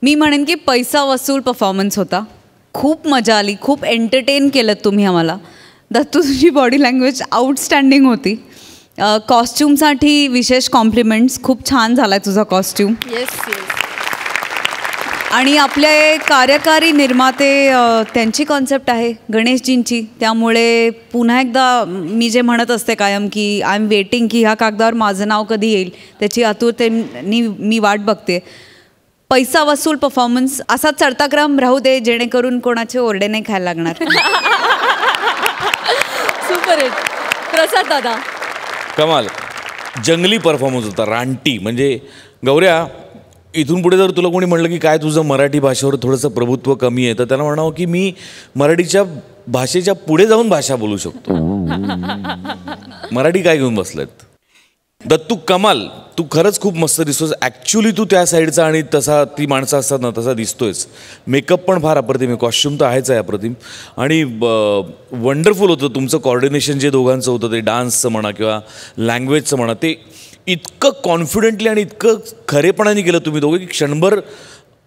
मी म्हणेन की पैसा वसूल परफॉर्मन्स होता. खूप मजा आली, खूप एंटरटेन केलं तुम्ही आम्हाला. दत्तू तुझी बॉडी लँग्वेज आउटस्टँडिंग होती. कॉस्ट्युमसाठी विशेष कॉम्प्लिमेंट्स. खूप छान झाला आहे तुझा कॉस्ट्यूम. Yes yes. आणि आपले कार्यकारी निर्माते त्यांची कॉन्सेप्ट आहे गणेशजींची, त्यामुळे पुन्हा एकदा मी जे म्हणत असते कायम की आय एम वेटिंग की ह्या कागदावर माझं नाव कधी येईल, त्याची आतुरतेने मी वाट बघते. पैसा वसूल परफॉर्मन्स असा चढता क्रम राहू दे, जेणेकरून कोणाचे ओरडे नाही खायला लागणार. Super hit. प्रसाद दादा कमाल. जंगली परफॉर्मन्स होता, रानटी. म्हणजे गौऱ्या, इथून पुढे जर तुला कोणी म्हणलं की काय तुझं मराठी भाषेवर थोडंसं प्रभुत्व कमी आहे, तर त्याला म्हणावं की मी मराठीच्या भाषेच्या पुढे जाऊन भाषा बोलू शकतो. मराठी काय घेऊन बसलेत. दत्तू कमाल, तू खरंच खूप मस्त दिसतोस. ॲक्च्युली तू त्या साईडचा आणि तसा ती माणसं असतात ना तसा दिसतोयस. मेकअप पण फार अप्रतिम आहे, कॉस्ट्युम तर आहेच आहे अप्रतिम. आणि वंडरफुल होतं तुमचं कॉर्डिनेशन जे दोघांचं होतं, ते डान्सचं म्हणा किंवा लँग्वेजचं म्हणा, ते इतकं कॉन्फिडेंटली आणि इतकं खरेपणाने केलं तुम्ही दोघे की क्षणभर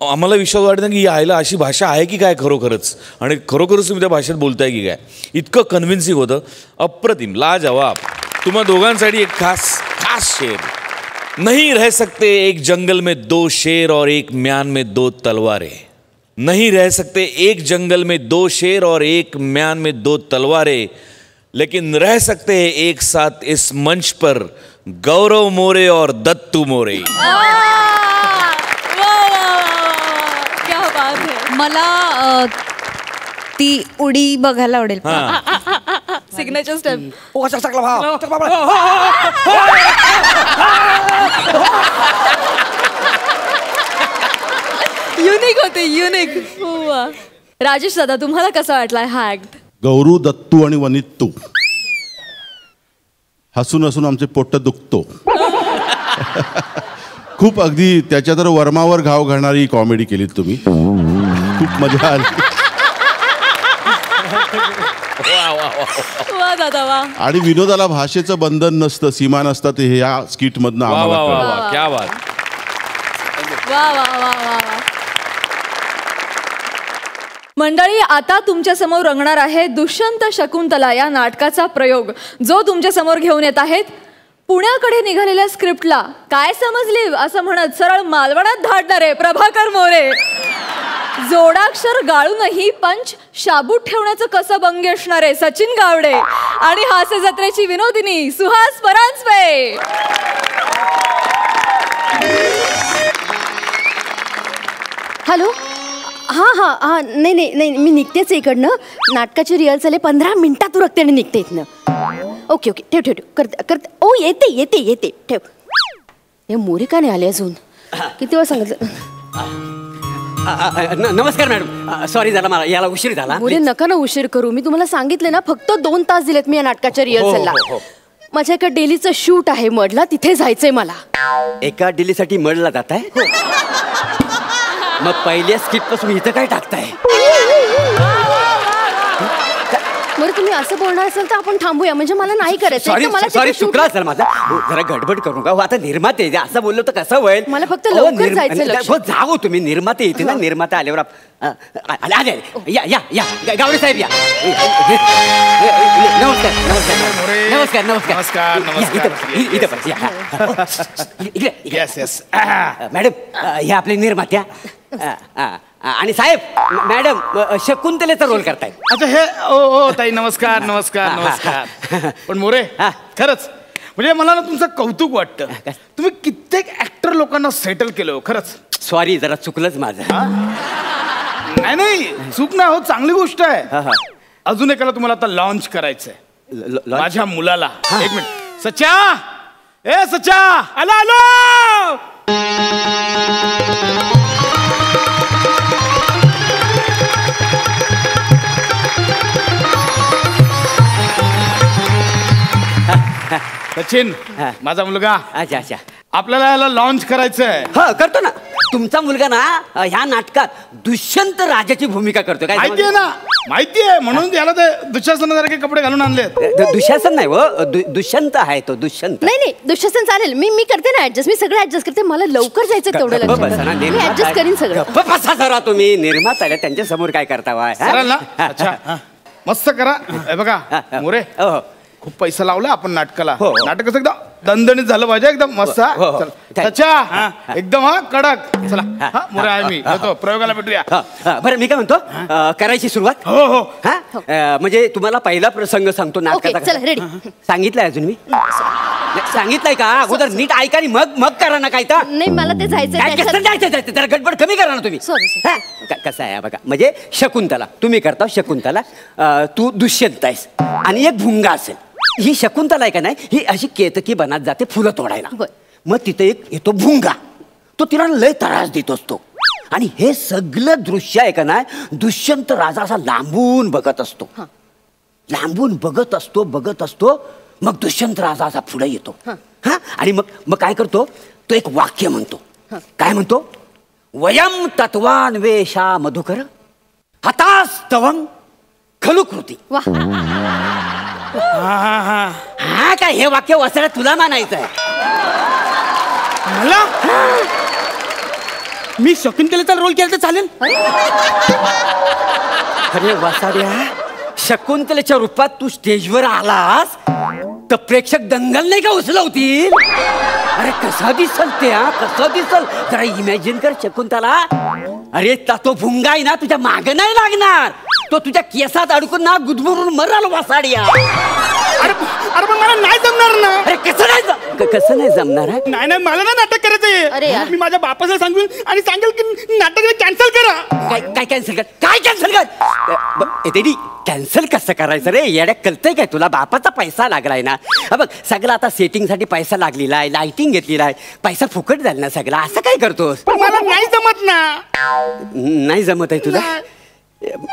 आम्हाला विश्वास वाटत की यायला अशी भाषा आहे की काय खरोखरच, आणि खरोखरच तुम्ही त्या भाषेत बोलताय की काय. इतकं कन्व्हिन्सिंग होतं. अप्रतिम, लाजवाब. तुम्हा दोघांसाठी एक खास शेर. नहीं रह सकते एक जंगल में 2 शेर और एक म्यान में 2 तलवारें. नहीं रह सकते एक जंगल में 2 शेर और एक म्यान में 2 तलवारें, लेकिन रह सकते हैं एक साथ इस मंच पर गौरव मोरे और दत्तू मोरे. क्या बात है. मला ती उडी बघायला आवडेल. Signature step. युनिक होते, युनिक. राजेश दादा तुम्हाला कसा वाटलाय हा ऍक्ट. गौरू, दत्तू आणि वनित्तू हसून हसून आमचे पोट दुखतो. खूप अगदी त्याच्या तर वर्मावर घाव घालणारी कॉमेडी केली तुम्ही. खूप मजा आली. वा दादा वा. आणि विनोदाला भाषेचं बंधन नसतं, सीमा नसतात, हे या स्किट मधनं आम्हाला कळलं. क्या बात. वा वा वा वा वा. मंडळी, आता तुमच्या समोर रंगणार आहे दुष्यंत शकुंतला या नाटकाचा प्रयोग, जो तुमच्या समोर घेऊन येत आहेत. पुण्याकडे निघालेल्या स्क्रिप्टला काय समजली असं म्हणत सरळ मालवणात धाडणारे प्रभाकर मोरे. जोडाक्षर गाळूनही पंच शाबूत ठेवण्याचं कसं बंगी असणारे सचिन गावडे. आणि हास्य जत्रेची विनोदिनी सुहास परांजपे. हॅलो. हां नाही मी निघतेच इकडनं. नाटकाची रिहर्सल आहे, 15 मिनिटात उरकते आणि निघते इथनं. ओके ठेव करते. ओ येते ठेव. हे मोरे का नाही आले अजून, किती वेळ सांगितलं. नमस्कार मॅडम, सॉरी झाला मला याला उशीर झाला. मोरे नका ना उशीर करू. मी तुम्हाला सांगितले ना फक्त 2 तास दिलेत मी या नाटकाच्या रिहर्सलला. माझ्या एका डेलीचं शूट आहे मडला, तिथे जायचंय मला. एका डेलीसाठी मडला जात आहे. मग पहिल्या स्किट पासून इथं काय टाकताय. बरं तुम्ही असं बोलणार असेल तर आपण थांबूया, म्हणजे मला नाही करायचं. सॉरी मला सॉरी चुकला असेल माझा. जरा गडबड करू का आता निर्माते असं बोललो तर कसं होईल. मला फक्त लवकर जायचं लक्ष्य. जावं तुम्ही निर्माते येते ना निर्माता आल्यावर आले या या या गावडे साहेब या. नमस्कार नमस्कार नमस्कार नमस्कार. मॅडम हे आपले निर्मात्या आणि साहेब मॅडम शकुंतलेचा रोल करतायत. अच्छा हे ओ ताई नमस्कार नमस्कार नमस्कार. पण मोरे खरंच म्हणजे मला ना तुमचं कौतुक वाटतं. तुम्ही कित्येक ऍक्टर लोकांना सेटल केलं खरंच. सॉरी जरा चुकलंच माझं. नाही नाही चूक नाही हो, चांगली गोष्ट आहे. अजून एकाला तुम्हाला आता लॉन्च करायचंय माझ्या मुलाला. एक मिनिट सच्चा ए सच्चा आलो आलो. सचिन माझा मुलगा. अच्छा अच्छा आपल्याला याला लॉन्च करायचंय. हा करतो ना. तुमचा मुलगा ना ह्या नाटकात दुष्यंत राजाची भूमिका करतो. काय माहितीये ना माहितीये म्हणून याला ते दुःशासनासारखे कपडे घालून आणले. दुःशासन नाही हो दुष्यंत आहे तो दुष्यंत. नाही नाही दुःशासन चालेल. मी करते ना ऍडजस्ट. मी सगळं ऍडजस्ट करते. मला लवकर जायचं तेवढं ऍडजस्ट करीन सगळं. जरा तुम्ही निर्माता आल्या त्यांच्या समोर काय करता वा. अच्छा मस्त करा. बघा मोरे खूप पैसा लावला आपण नाटकाला. नाटक कसं एकदम दणदणीत झालं पाहिजे एकदम मस्त. अच्छा एकदम हा कडक. चला मोरे आहे मी येतो प्रयोगाला भेटूया. बरं मी काय म्हणतो करायची सुरुवात. हो हो हा म्हणजे तुम्हाला पहिला प्रसंग सांगतो नाटकाचा. रेडी सांगितलंय अजून मी सांगितलंय का अगोदर नीट ऐका आणि मग मग करा ना. काय तर नाही मला ते जायचं जायचं जरा गडबड कमी करा ना तुम्ही. कसं आहे बघा म्हणजे शकुंतला तुम्ही करता शकुंतला. तू दुष्यंत आहेस आणि एक भुंगा असेल. ही शकुंतला आहे का नाही ही अशी केतकी बनात जाते फुलं तोडायला. मग तिथे एक येतो भुंगा. तो तिला लय त्रास देत असतो आणि हे सगळं दृश्य आहे का नाही दुष्यंत राजा असा लांबून बघत असतो. लांबून बघत असतो. मग दुष्यंत राजा असा पुढे येतो. हा आणि मग काय करतो तो एक वाक्य म्हणतो. काय म्हणतो वयम तत्वान वेशा मधुकर हतास्तवं खलु कृती. हा काय हे वाक्य वसाड्या तुला मानायचं आहे. मला मी शकुंतलेचा रोल केला तर चालेल. अरे वसाड्या शकुंतलेच्या रूपात तू स्टेजवर आलास तर प्रेक्षक दंगल नाही का उचलवतील. अरे कसा दिसल ते कसं दिसल जरा इमॅजिन कर शकुंतला. अरे तो भुंगा आहे ना तुझ्या माग नाही लागणार. तो तुझ्या केसात अडकून ना गुदमरून मराल वासाड्या. अरे पण मला नाही जमणार ना. अरे कसं नाही जमणार आहे. नाही नाही मला ना नाटक करायचंय. मी माझ्या बापाला सांगून आणि सांगेल की नाटक कॅन्सल करा. काय कॅन्सल कर. कॅन्सल कसं करायचं रे येड्या कळतंय काय तुला. बापाचा पैसा लागलाय ना. बघ सगळं आता सेटिंगसाठी पैसा लागलेला आहे. लाइटिंग घेतलेला आहे. पैसा फुकट झाला ना सगळं. असं काय करतोस. मला नाही जमत ना. नाही जमत आहे तुला.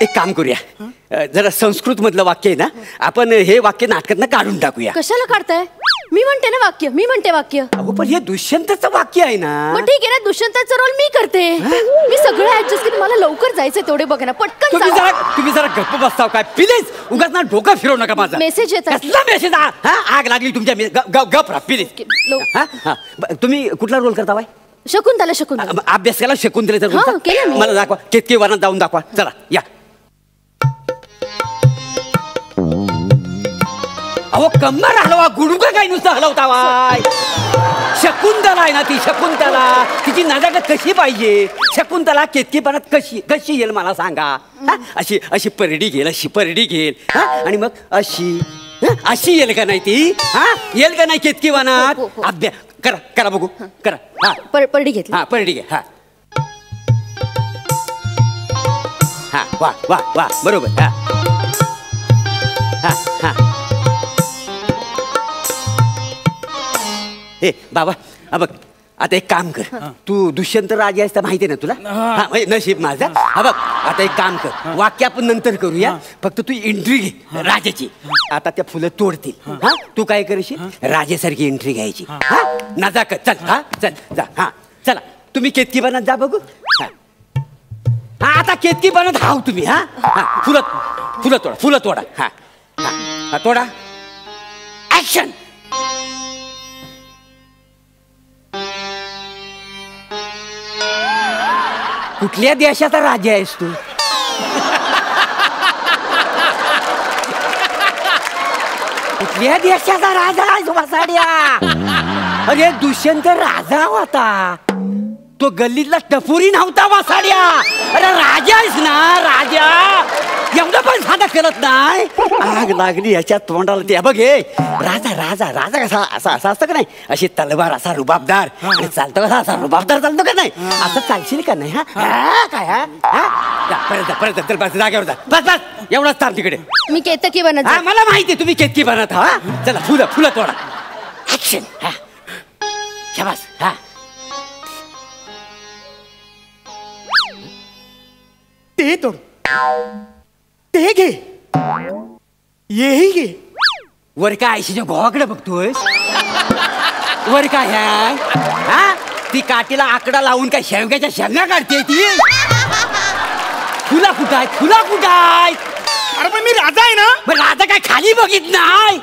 एक काम करूया जरा संस्कृत मधलं वाक्य आहे ना आपण हे वाक्य नाटकातनं काढून टाकूया. कशाला काढताय. मी म्हणते ना वाक्य. मी म्हणते वाक्य. अहो पण हे दुष्यंतचं वाक्य आहे ना. मग ठीक आहे ना दुष्यंताचा रोल मी करते. मी सगळं ऍडजस्ट करून मला लवकर जायचं तेवढे बघ ना पटकन. तुम्ही जरा गप्प बसताव काय प्लीज. उगाच ना डोकं फिरवू नका माझा. मेसेज येतात. कसला मेसेज. आग लागली तुमच्या गप प्लीज. तुम्ही कुठला रोल करता बाय. शकुंतला. अभ्यास केला शकुंतलेचा रोल. मला दाखवा केतकी वनात जाऊन दाखवा चला या. अहो कम्मर हलवा गुडुका काय नुसतं हलवतावाय. शकुंतला आहे ना ती शकुंतला. तिची नजाकत कशी पाहिजे. शकुंतला केतकीपणात कशी येईल मला सांगा. अशी परडी घेईल आणि मग अशी येईल का नाही ती. येईल का नाही केतकी वनात. अभ्यास करा बघू करा. परडी घेतली. परडी घे. वा वा वा बरोबर. ए बाबा बघ आता एक काम कर. तू दुष्यंत राजा आहेस तर माहिती आहे ना तुला. नशीब माझा. बघ आता एक काम कर वाक्य आपण नंतर करूया. फक्त तू एंट्री घे राजाची. आता त्या फुलं तोडतील. तू काय करशील राजासारखी एंट्री घ्यायची. नजाकत चल जा. चला तुम्ही केतकी बनत जा बघू. आता केतकी बनत हाव तुम्ही. फुलं तोडा. थोडा ऍक्शन. कुठल्या देशाचा राजा आहेस तू? कुठल्या देशाचा राजा आहेस वसाड्या? अरे दुष्यंत राजा होता, तो गल्लीतला टपुरी नव्हता वसाड्या. अरे राजा आहेस ना, राजा. एवढं पण साधा करत नाही. आग लागली ह्याच्या तोंडाला. ते बघ हे राजा राजा राजा कसा असा असा असतं का नाही, अशी तलवार असा रुबाबदार. आणि चालतो कसा असा रुबाबदार चालतो का नाही, असं चालशील का नाही? हा काय हा परत जागेवर जा. बस बस एवढाच थांब तिकडे. मी केतकी बनत. मला माहिती तुम्ही केतकी बनत. हा चला फुलं फुलं तोडा. ऍक्शन. हा शाबास. हा ते तोड, ते घे, येही घे. वर काय आयशीच्या गोवाकडे बघतोय? वर काय हा ती काठीला आकडा लावून काय शेवग्याच्या शेंगा काढते ती? फुला कुठं आहे, फुला कुठं आहे? अरे पण मी राजा आहे ना. मग राजा काय खाली बघित नाही?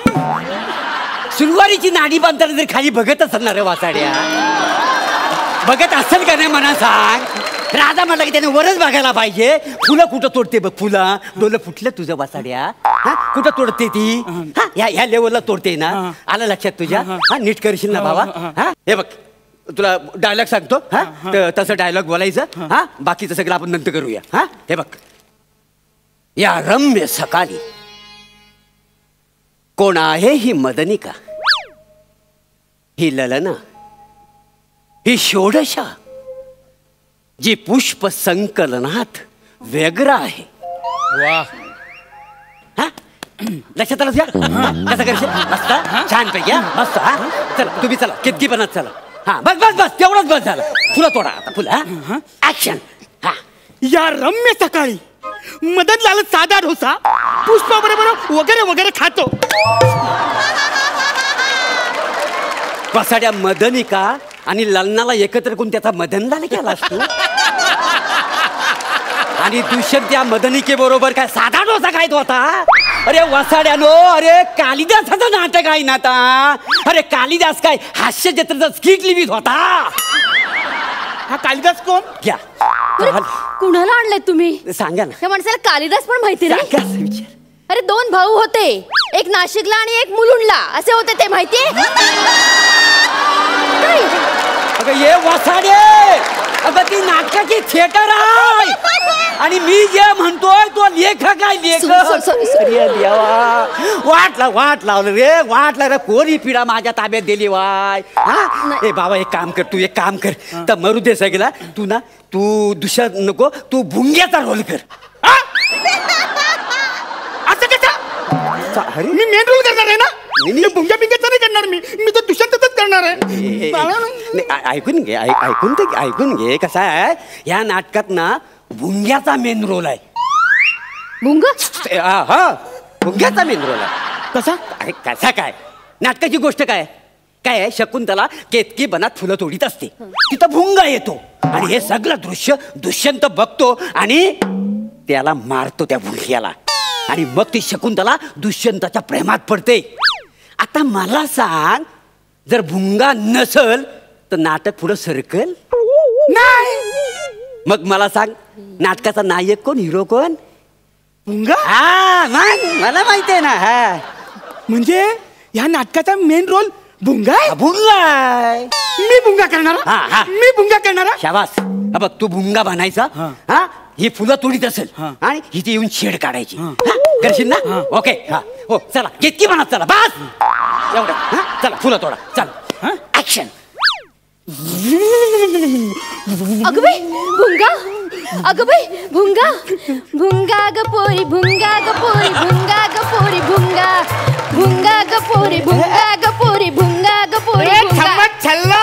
सुरवारीची नाडी बांधताना जर खाली बघत असणार रे वासाड्या, बघत असेल का नाही मला सांग. राजा म्हटलं की त्याने वरच बघायला पाहिजे. फुलं कुठं तोडते बघ, फुलं डोलं फुटलं तुझं वासाड्या. हा कुठं तोडते ती? ह्या लेवलला तोडते ना. आलं लक्षात तुझ्या? हा नीट करशील ना बाबा. हा हे बघ तुला डायलॉग सांगतो. हा तसं डायलॉग बोलायचं. हा बाकीचं सगळं आपण नंतर करूया. हा हे बघ, या रम्य सकाळी कोण आहे ही मदनिका, ही ललना, ही षोडशा, जी पुष्प संकलनात व्यग्र आहे. वा. हा लक्षात आलं कसं करशील? मस्त छान पैकी. मस्त. हा चला तुम्ही चला कितकी बनत चला. हा बस बस बस तेवढंच बस झालं. फुलं तोडा आता फुलं. ऍक्शन. हा या रम्य सकाळी मदन लाल साधा डोसा पुष्पाबरोबर वगैरे वगैरे खातो. वसाड्या मदनिका आणि ललनाला एकत्र करून त्याचा मदनलाल केला असतो. आणि दुष्यंत त्या मदनिके बरोबर काय साधा डोसा खायत होता. अरे वसाड्यानो, अरे कालिदासाचं नाटक आहे ना आता. अरे कालिदास काय हास्य जत्रेचा स्किट लिहित होता. हा कालिदास कोण? घ्या कुणाला आणलंय तुम्ही? सांगा ना. त्या माणसाला कालिदास पण माहिती नाही. विचार. अरे 2 भाऊ होते, एक नाशिकला आणि एक मुलुंडला. असे होते ते माहितीये? अगं ये वसाडे, अगं ती नाटकाची थिएटर आहे. आणि मी जे म्हणतोय तो लेखक आहे. लेखक वाट लावलं रे, वाट लावलं. कोणी पिढा माझ्या ताब्यात दिली वाय. हा ए बाबा एक काम कर, तू एक काम कर. तर मरू दे सगळा. तू ना तू दुसऱ्या नको, तू भुंग्याचा रोल कर. असं कसं? अरे मी मेन रोल करणार आहे ना. भुंग्या बिंग्याचा नाही करणार मी तर दुष्यंतच करणार आहे. ऐकून घे कसं आहे या नाटकात ना भुंग्याचा मेन रोल आहे. भुंग? हा भुंग्याचा मेन रोल आहे. कसा काय नाटकाची गोष्ट काय आहे? शकुंतला केतकी बनात फुलं तोडीत असते, तिथं भुंगा येतो आणि हे सगळं दृश्य दुष्यंत बघतो आणि त्याला मारतो त्या भुंग्याला. आणि मग ती शकुंतला दुष्यंताच्या प्रेमात पडते. आता मला सांग, जर भुंगा नसल तर नाटक पुढं सरकल नाही. मग मला सांग नाटकाचा नायक कोण, हिरो कोण? भुंगा. हा मला माहिती आहे ना. हा म्हणजे या नाटकाचा मेन रोल भुंगा आहे. भुंगा मी भुंगा करणार. मी भुंगा करणार. शाबास. बघ तू भुंगा बनायचा. हा ही फुलं तोडीत असेल आणि हिथे येऊन शेड काढायची. करशील ना? ओके. हा हो चला कितकी बनत चला. बस एवढं. चला फुलं तोडा. चला ऍक्शन. अगं बाई भुंगा, अगं बाई भुंगा. भुंगा ग पोरी, भुंगा ग पोरी, भुंगा ग पोरी, भुंगा. भुंगा ग पोरी, भुंगा ग पोरी, भुंगा ग पोरी, भुंगा. छल्ला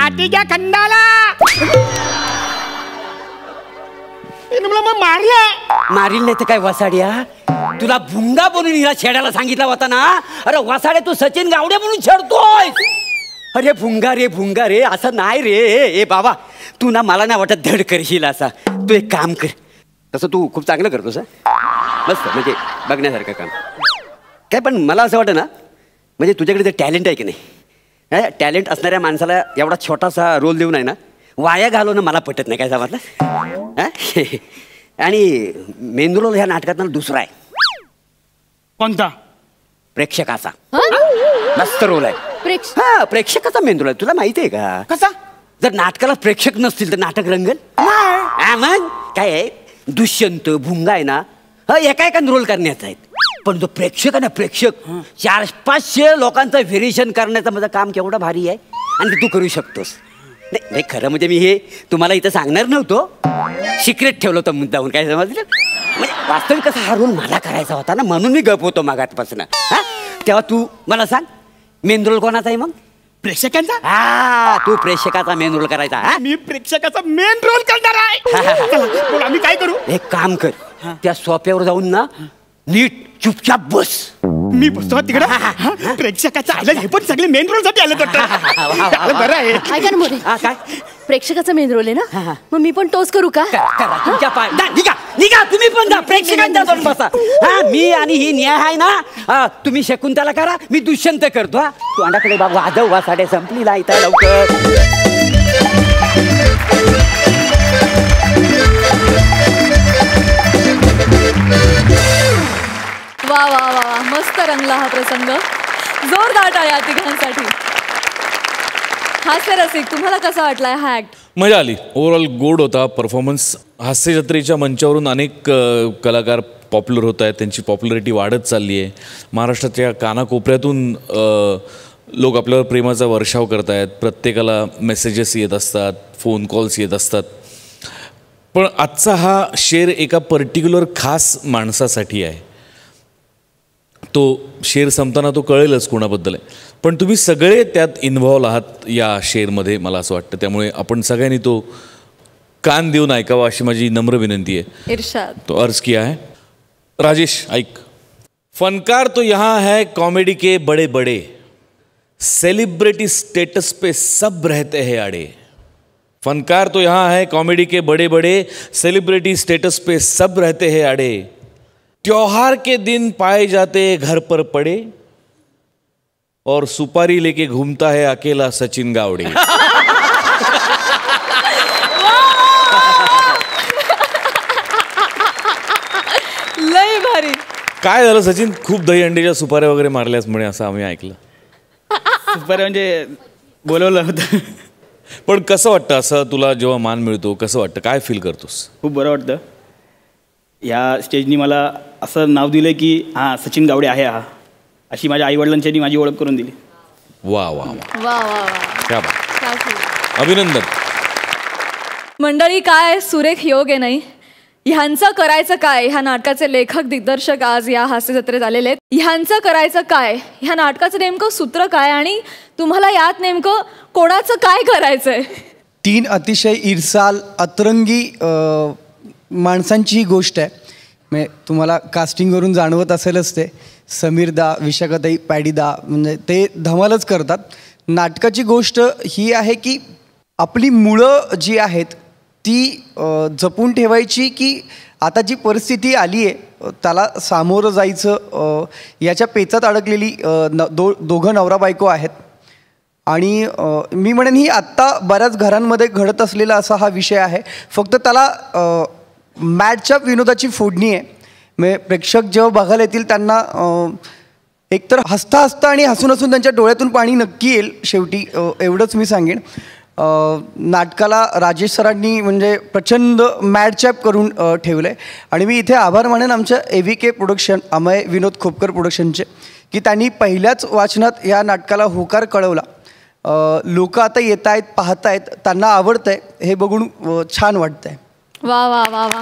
आटीच्या खंडाला मारील नाही तर काय वसाड्या? तुला भुंगा बनून हिला छेडायला सांगितला होता ना. अरे वसाड्या तू सचिन गावडे म्हणून छेडतोय. अरे भुंगा रे असं नाही रे. ए बाबा तू ना मला नाही वाटत धड करशील असा. तू एक काम कर, तसं तू खूप चांगलं करतोस. मस्त म्हणजे बघण्यासारखं काम. काय पण मला असं वाटतं ना, म्हणजे तुझ्याकडे जे टॅलेंट आहे की नाही, टॅलेंट असणाऱ्या माणसाला एवढा छोटासा रोल देऊन आहे ना वाया घालवणं मला पटत नाही. काय समजलं? आणि मेंदुरोल ह्या नाटकात दुसरा आहे. कोणता? प्रेक्षकाचा. मस्त रोल आहे. प्रेक्षकाचा मेंदुरोल आहे. तुला माहिती आहे का? कसा? जर नाटकाला प्रेक्षक नसतील तर नाटक रंगल. मग काय आहे, दुष्यंत भुंगा आहे ना, एका रोल करण्याचा आहे. पण जो प्रेक्षक आहे ना, प्रेक्षक 400-500 लोकांचं व्हेरिएशन करण्याचं माझं काम केवढं भारी आहे. आणि ते तू करू शकतोस. नाही खरं म्हणजे मी हे तुम्हाला इथं सांगणार नव्हतो, सिक्रेट ठेवलं होतं मुद्दाहून. काय समजलं? म्हणजे वास्तविक कसा हा रोल मला करायचा होता ना, म्हणून मी गप होतो मागातपासून. तेव्हा तू मला सांग, मेन रोल कोणाचा आहे मग? प्रेक्षकांचा. तू प्रेक्षकाचा मेन रोल करायचा. मी प्रेक्षकाचा मेन रोल करणार आहे. आम्ही काय करू? एक काम कर, त्या सोफ्यावर जाऊन ना नीट चुपचाप बस. मी बसतो तिकडे. प्रेक्षकाचा आलं, हे पण सगळे मेन रोल साठी आलं. बरं आहे. ऐका ना मोरे, काय प्रेक्षकाचा मेन रोल आहे ना, मग मी पण तोच करू का? तुमच्या पाय निघा, तुम्ही पण जा प्रेक्षकांच्या जाऊन बसा. मी आणि ही न्याय आहे ना, तुम्ही शकुंतला करा, मी दुष्यंत करतो. तू अंडाकडे बाबू वाजव, वासाडे संपली लायता लवकर. वा वा वा वा, मस्त रंगला हा प्रसंग. जोरदार टाळ्या या तिघांसाठी. हास्य रसिक, तुम्हाला कसा वाटलाय हा ऍक्ट? मजा आली. ओव्हरऑल गोड होता परफॉर्मन्स. हास्य जत्रेच्या मंचावरून अनेक कलाकार पॉप्युलर होत आहेत, त्यांची पॉप्युलरिटी वाढत चालली आहे. महाराष्ट्राच्या कानाकोपऱ्यातून लोक आपल्यावर प्रेमाचा वर्षाव करत आहेत. प्रत्येकाला मेसेजेस येत असतात, फोन कॉल्स येत असतात. पण आजचा हा शेर एका पर्टिक्युलर खास माणसासाठी आहे. तो शेर संपताना तो कळेलच कोणाबद्दल आहे. पण तुम्ही सगळे त्यात इन्व्हॉल्व आहात या शेरमध्ये, मला असं वाटतं. त्यामुळे आपण सगळ्यांनी तो कान देऊन ऐकावा अशी माझी नम्र विनंती आहे. इरशाद. तो अर्ज किया है. राजेश ऐक. फनकार तो यहाँ है कॉमेडी के बड़े बड़े, सेलिब्रिटी स्टेटस पे सब रहते हैं अड़े. फनकार तो यहाँ है कॉमेडी के बड़े बड़े, सेलिब्रिटी स्टेटस पे सब रहते हैं अड़े. त्योहार के दिन पाए जाते घर पर पड़े, और सुपारी लेके घूमता है अकेला सचिन गावड़े. लय भारी. काय झालं सचिन, खूप दही अंडीच्या सुपाऱ्या वगैरे मारल्यास म्हणे, असं आम्ही ऐकलं. सुपाऱ्या म्हणजे बोलवलं होतं. पण कसं वाटतं असं तुला जेव्हा मान मिळतो, कसं वाटतं, काय फील करतोस? खूप बरं वाटतं. या स्टेजनी मला असं नाव दिलं की हां सचिन गावडे आहे हा, अशी माझ्या आईवडिलांच्यानी माझी ओळख करून दिली. वा वा वा वा वा वा, क्या बात. अभिनंदन. मंडळी, काय सुरेख योग आहे नाही. ह्यांचं करायचं काय, ह्या नाटकाचे लेखक दिग्दर्शक आज या हास्य जत्रेत आलेले आहेत. ह्यांचं करायचं काय, ह्या नाटकाचं नेमकं सूत्र काय, आणि तुम्हाला यात नेमकं कोणाचं काय करायचंय? 3 अतिशय इरसाल अतरंगी माणसांची ही गोष्ट आहे. म्हणजे तुम्हाला कास्टिंगवरून जाणवत असेलच ते. समीरदा, विशाखाताई, पॅडीदा, म्हणजे ते धमालच करतात. नाटकाची गोष्ट ही आहे की आपली मुळं जी आहेत ती जपून ठेवायची, की आता जी परिस्थिती आली आहे त्याला सामोरं जायचं. याच्या पेचात अडकलेली दोघं नवरा बायको आहेत. आणि मी म्हणेन ही आत्ता बऱ्याच घरांमध्ये घडत असलेला असा हा विषय आहे. फक्त त्याला मॅडच्या विनोदाची फोडणी आहे. म्हणजे प्रेक्षक जेव्हा बघायला येतील त्यांना एकतर हसता हसता आणि हसून हसून त्यांच्या डोळ्यातून पाणी नक्की येईल शेवटी, एवढंच मी सांगेन. नाटकाला राजेश सरांनी म्हणजे प्रचंड मॅडचॅप करून ठेवलं आहे. आणि मी इथे आभार मानेन आमच्या AVK प्रोडक्शन, अमय विनोद खोपकर प्रोडक्शनचे, की त्यांनी पहिल्याच वाचनात या नाटकाला होकार कळवला. लोक आता येत आहेत, पाहत आहेत, त्यांना आवडतं आहे, हे बघून छान वाटतं आहे. वा वा वा वा,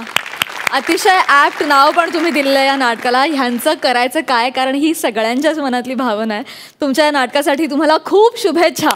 अतिशय ॲप्ट नाव पण तुम्ही दिलेलं या नाटकाला, ह्यांचं करायचं काय, कारण ही सगळ्यांच्याच मनातली भावना आहे. तुमच्या या नाटकासाठी तुम्हाला खूप शुभेच्छा.